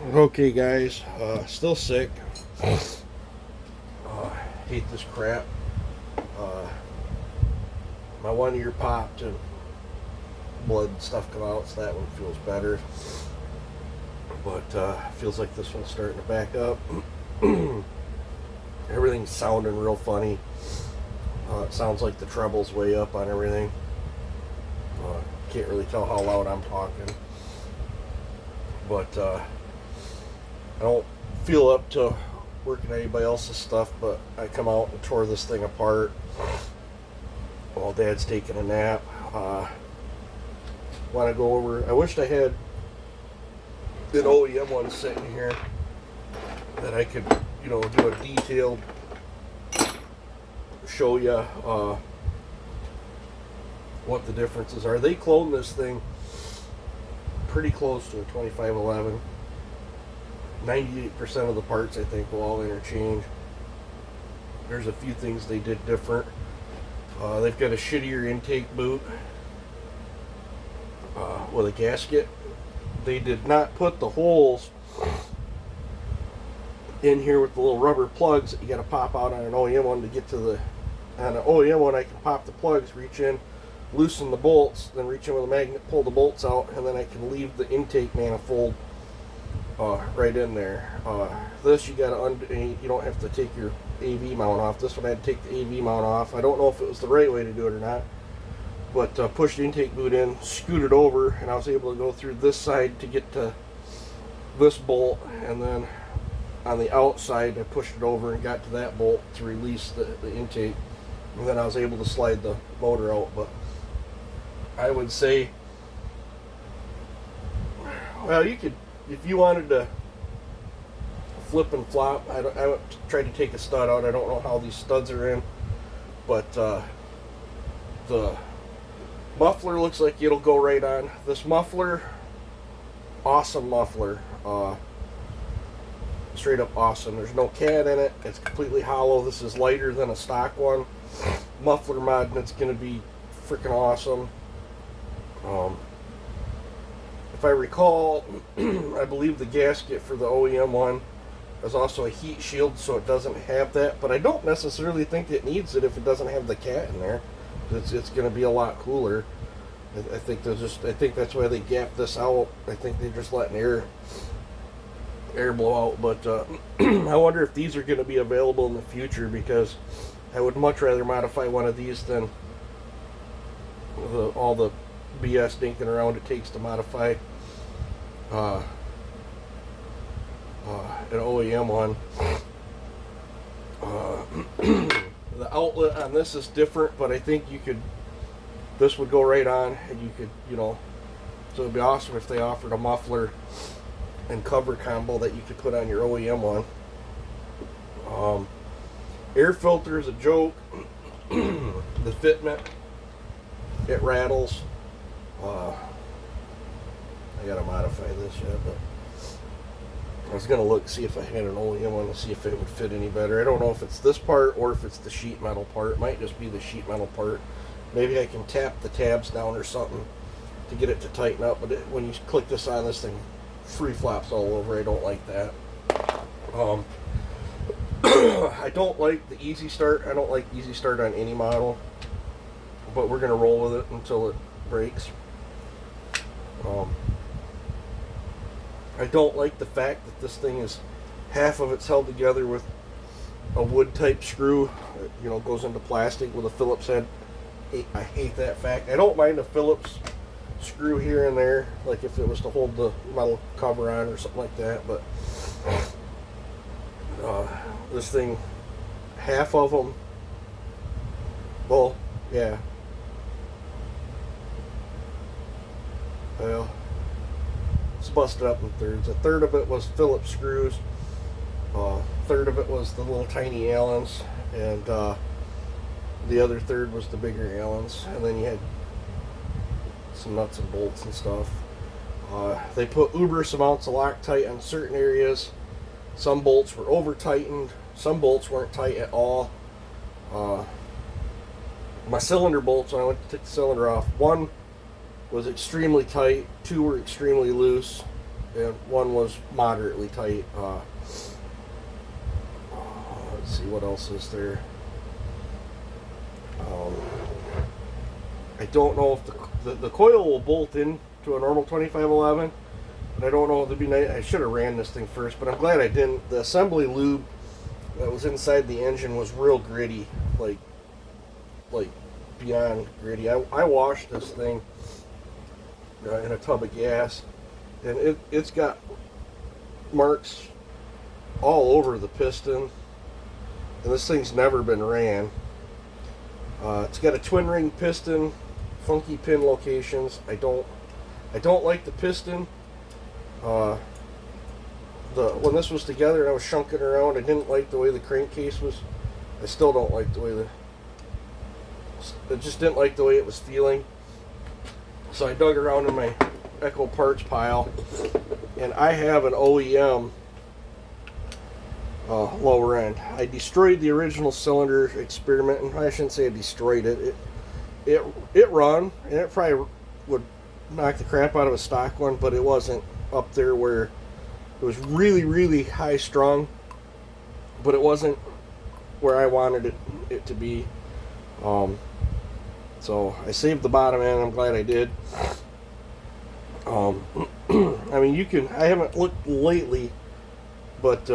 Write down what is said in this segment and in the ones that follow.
Okay, guys, still sick. Hate this crap. Uh, my one ear popped and blood and stuff come out, so that one feels better. But feels like this one's starting to back up. Everything's sounding real funny. It sounds like the treble's way up on everything. Can't really tell how loud I'm talking. But I don't feel up to working anybody else's stuff, but I come out and tore this thing apart while Dad's taking a nap. Want to go over, I wished I had an OEM one sitting here that I could, do a detailed show you what the differences are. They cloned this thing pretty close to a 2511. 98% of the parts, I think, will all interchange. There's a few things they did different. They've got a shittier intake boot with a gasket. They did not put the holes in here with the little rubber plugs that you got to pop out on an OEM one to get to the. On an OEM one, I can pop the plugs, reach in, loosen the bolts, then reach in with a magnet, pull the bolts out, and then I can leave the intake manifold right in there. This you don't have to take your AV mount off. This one I had to take the AV mount off. I don't know if it was the right way to do it or not, but pushed the intake boot in, scooted over, and I was able to go through this side to get to this bolt, and then on the outside I pushed it over and got to that bolt to release the intake, and then I was able to slide the motor out. But I would say, well, you could, if you wanted to flip and flop. I tried to take a stud out. I don't know how these studs are in, but the muffler looks like it'll go right on. This muffler, awesome muffler. Straight up awesome. There's no cat in it. It's completely hollow. This is lighter than a stock one. Muffler mod, and it's going to be freaking awesome. If I recall, I believe the gasket for the OEM one is also a heat shield, so it doesn't have that. But I don't necessarily think it needs it if it doesn't have the cat in there. It's going to be a lot cooler. I think that's why they gapped this out. I think they're just letting air blow out. But I wonder if these are going to be available in the future, because I would much rather modify one of these than all the BS dinking around it takes to modify an OEM one. The outlet on this is different, but I think this would go right on, and you could, so it'd be awesome if they offered a muffler and cover combo that you could put on your OEM one. Air filter is a joke. The fitment, it rattles. I gotta modify this yet, but I was gonna see if I had an OEM one to see if it would fit any better. I don't know if it's this part or if it's the sheet metal part. It might just be the sheet metal part. Maybe I can tap the tabs down or something to get it to tighten up, but when you click this on, this thing free flops all over. I don't like that. I don't like the easy start. I don't like easy start on any model, but we're gonna roll with it until it breaks. I don't like the fact that this thing is half of it's held together with a wood type screw. It, goes into plastic with a Phillips head. I hate that fact. I don't mind a Phillips screw here and there, like if it was to hold the metal cover on or something like that, but this thing, half of them, well, yeah, well, it's busted up in thirds. A third of it was Phillips screws, a third of it was the little tiny Allens, and the other third was the bigger Allens, and then you had some nuts and bolts and stuff. They put uberous amounts of Loctite on certain areas. Some bolts were over tightened, some bolts weren't tight at all. My cylinder bolts, when I went to take the cylinder off, one was extremely tight, two were extremely loose, and one was moderately tight. Let's see, what else is there? I don't know if the coil will bolt in to a normal 2511, but I don't know if it'd be nice. I should have ran this thing first, but I'm glad I didn't. The assembly lube that was inside the engine was real gritty, like beyond gritty. I washed this thing in a tub of gas, and it's got marks all over the piston, and this thing's never been ran. It's got a twin ring piston, funky pin locations. I don't like the piston. When this was together and I was shunking around, I didn't like the way the crankcase was. I still don't like the way I just didn't like the way it was feeling. So I dug around in my Echo parts pile, and I have an OEM lower end. I destroyed the original cylinder experiment, and I shouldn't say I destroyed it. It run, and it probably would knock the crap out of a stock one, but it wasn't up there where it was really, really high strung, but it wasn't where I wanted it to be. So I saved the bottom end. I'm glad I did. I mean, I haven't looked lately, but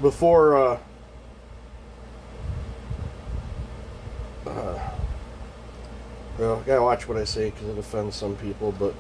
before well, I gotta watch what I say because it offends some people, but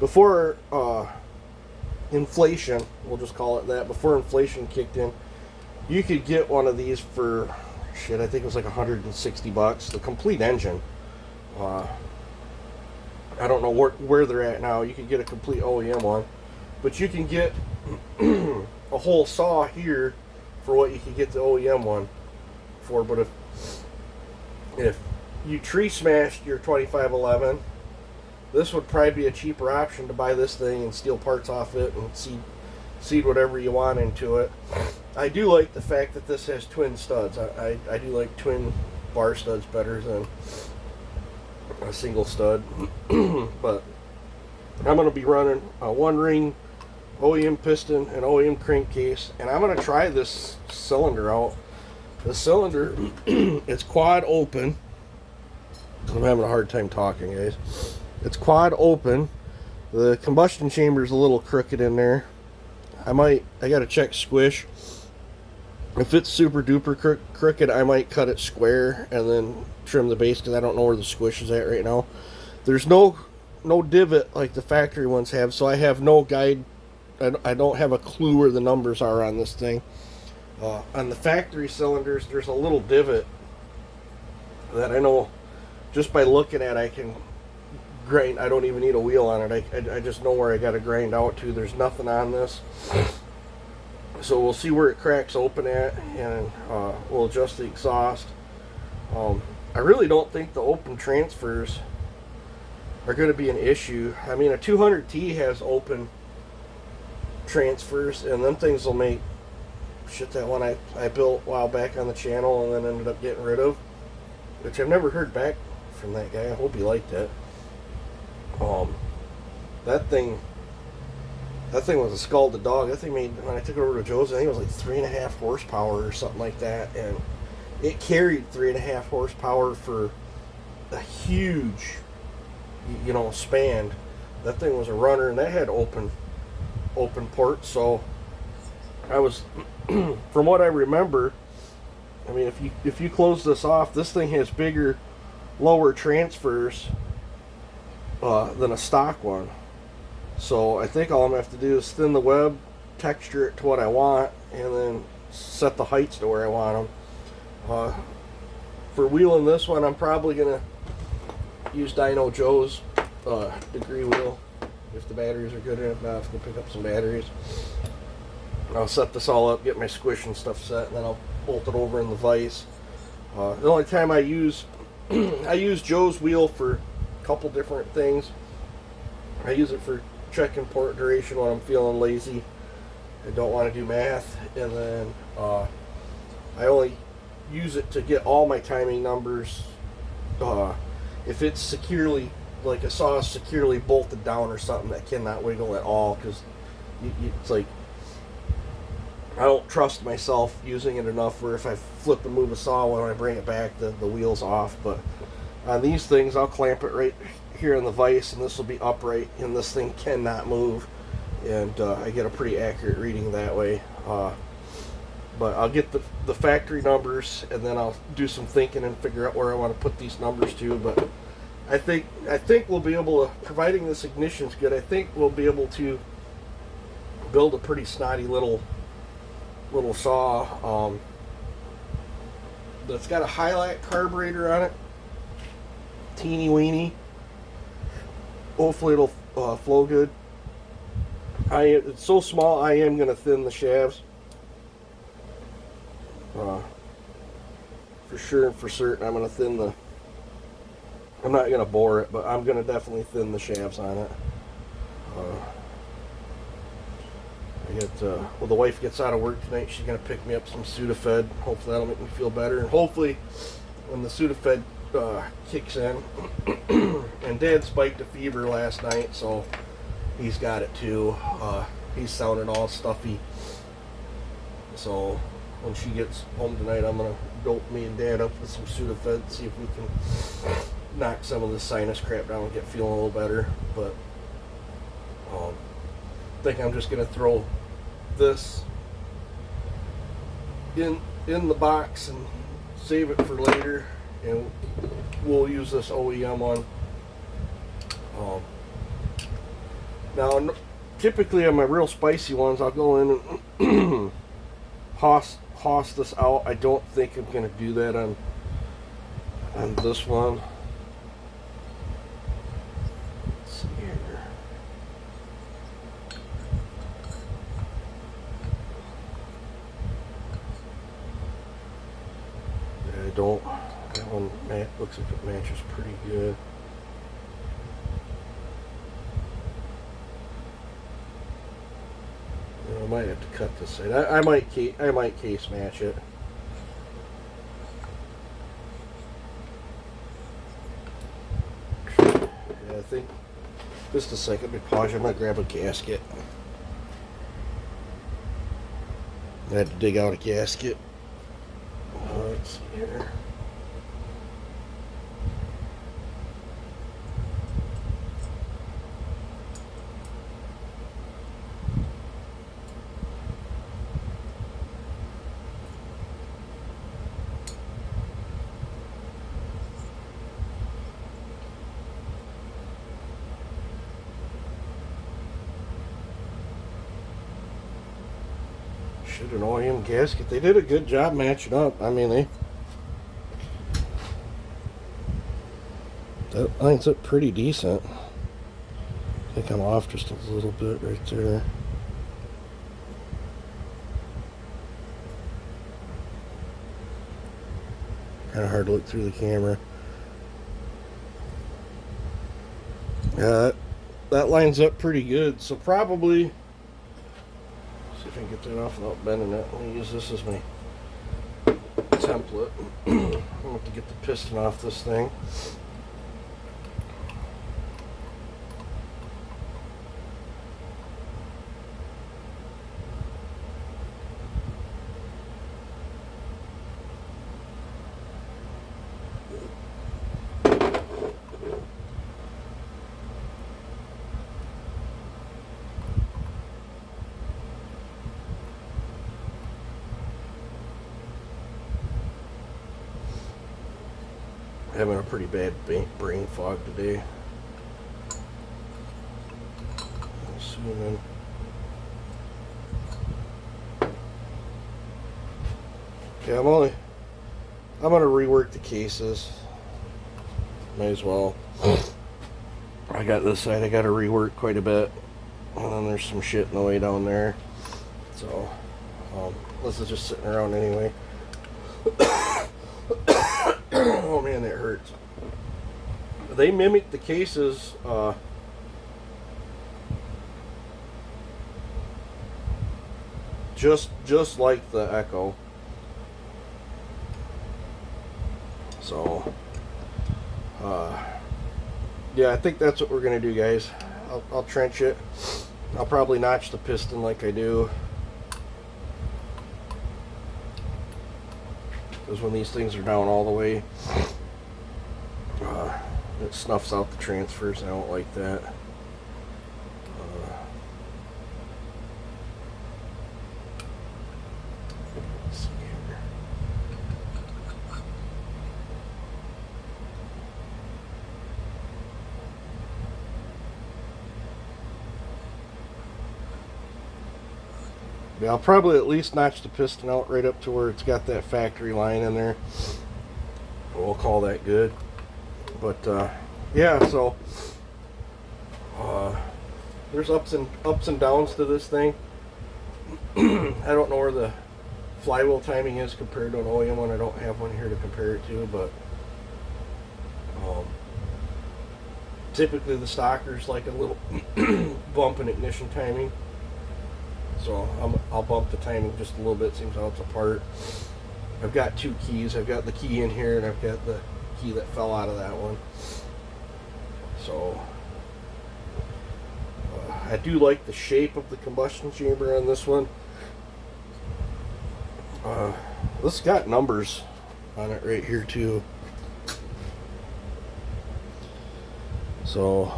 before inflation, we'll just call it that, before inflation kicked in, you could get one of these for, I think it was like $160, the complete engine. I don't know where they're at now. You could get a complete OEM one, but you can get a whole saw here for what you could get the OEM one for. But if you tree smashed your 2511, this would probably be a cheaper option to buy this thing and steal parts off it and seed whatever you want into it. I do like the fact that this has twin studs. I do like twin bar studs better than a single stud. But I'm going to be running a one ring OEM piston and OEM crankcase, and I'm going to try this cylinder out. The cylinder, it's quad open. I'm having a hard time talking, guys. It's quad open. The combustion chamber is a little crooked in there. I got to check squish. If it's super duper crooked, I might cut it square and then trim the base, because I don't know where the squish is at right now. There's no divot like the factory ones have, so I have no guide. I don't have a clue where the numbers are on this thing. On the factory cylinders, there's a little divot that I know just by looking at. I can grind. I don't even need a wheel on it. I just know where I got to grind out to. There's nothing on this. So we'll see where it cracks open at, and we'll adjust the exhaust. I really don't think the open transfers are going to be an issue. I mean, a 200T has open transfers, and them things will make that one I built a while back on the channel and then ended up getting rid of, which I've never heard back from that guy. I hope he liked it. That thing was a scalded dog. That thing made, when I took it over to Joe's, I think it was like 3.5 horsepower or something like that, and it carried 3.5 horsepower for a huge, span. That thing was a runner, and that had open ports. So I was, from what I remember, I mean, if you close this off, this thing has bigger, lower transfers than a stock one. So I think all I'm going to have to do is thin the web, texture it to what I want, and then set the heights to where I want them. For wheeling this one, I'm probably going to use Dyno Joe's degree wheel if the batteries are good enough. Now I have to pick up some batteries. I'll set this all up, get my squish and stuff set, and then I'll bolt it over in the vise. The only time I use Joe's wheel for a couple different things. I use it for checking port duration when I'm feeling lazy. I don't want to do math, and then I only use it to get all my timing numbers. If it's securely like a saw is securely bolted down or something that cannot wiggle at all, because it's like I don't trust myself using it enough where if I flip and move a saw when I bring it back, the wheel's off. But on these things, I'll clamp it right here in the vise, and this will be upright, and this thing cannot move, and I get a pretty accurate reading that way. But I'll get the factory numbers, and then I'll do some thinking and figure out where I want to put these numbers to. But I think we'll be able to, providing this ignition's good, I think we'll be able to build a pretty snotty little saw that's got a Hilak carburetor on it, teeny weeny. Hopefully it'll flow good. It's so small, I am going to thin the shafts. For sure and for certain, I'm going to thin the... I'm not going to bore it, but I'm going to definitely thin the shafts on it. Well, the wife gets out of work tonight. She's going to pick me up some Sudafed. Hopefully that'll make me feel better. And hopefully when the Sudafed kicks in, and Dad spiked a fever last night, so he's got it too. He's sounding all stuffy. So when she gets home tonight, I'm going to dope me and Dad up with some Sudafed, see if we can knock some of the sinus crap down and get feeling a little better. But I think I'm just going to throw this in the box and save it for later, and we'll use this OEM one. Now, typically on my real spicy ones, I'll go in and hoss this out. I don't think I'm going to do that on this one. Let's see here. I don't. That one looks like it matches pretty good. I might have to cut this side. I might case match it. Yeah, I think just a second. Let me pause. I'm gonna grab a gasket. I had to dig out a gasket. Let's see here. Should an OEM gasket. They did a good job matching up. I mean, that lines up pretty decent. I think I'm off just a little bit right there. Kind of hard to look through the camera. That lines up pretty good. So probably, see if I can get that off without bending it. Let me use this as my template. I'm going to have to get the piston off this thing. Having a pretty bad brain fog today. I'm assuming. Yeah, I'm gonna rework the cases. Might as well. I got this side I gotta rework quite a bit. And then there's some shit in the way down there. So this is just sitting around anyway. Oh man, that hurts. They mimic the cases just like the Echo. So Yeah, I think that's what we're gonna do, guys. I'll trench it. I'll probably notch the piston like I do, because when these things are down all the way, it snuffs out the transfers. I don't like that. Let's see here. Yeah, I'll probably at least notch the piston out right up to where it's got that factory line in there. We'll call that good. But yeah, so there's ups and downs to this thing. I don't know where the flywheel timing is compared to an OEM one. I don't have one here to compare it to, but typically the stockers like a little bump in ignition timing. So I'll bump the timing just a little bit, seems how it's apart. I've got two keys. I've got the key in here and I've got the key that fell out of that one. So I do like the shape of the combustion chamber on this one. This got numbers on it right here too. So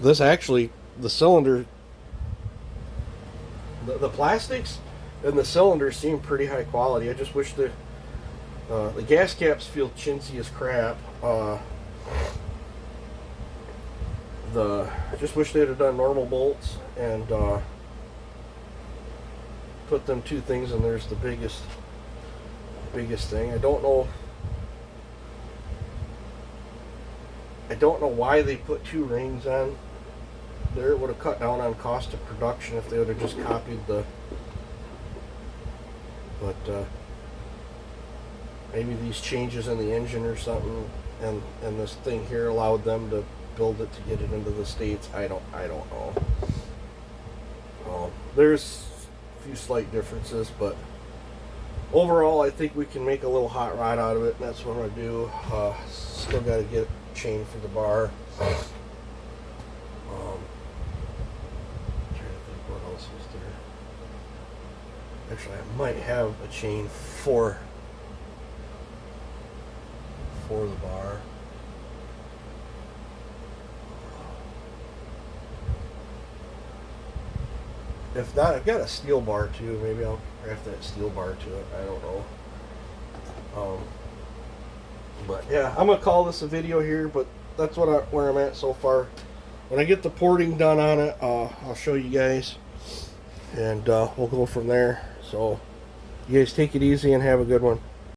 this actually, the cylinder, the plastics and the cylinders seem pretty high quality. I just wish the gas caps feel chintzy as crap. I just wish they'd have done normal bolts and put them two things, and there's the biggest thing. I don't know why they put two rings on there. It would have cut down on cost of production if they would have just copied the, but maybe these changes in the engine or something, and this thing here allowed them to build it to get it into the States. I don't know. There's a few slight differences, but overall I think we can make a little hot rod out of it, and that's what I'm gonna do. Still got to get a chain for the bar. Trying to think what else is there. Actually, I might have a chain for the bar. If not, I've got a steel bar too. Maybe I'll craft that steel bar to it. I don't know. But yeah, I'm gonna call this a video here. But that's where I'm at so far. When I get the porting done on it, I'll show you guys, and we'll go from there. So you guys take it easy and have a good one.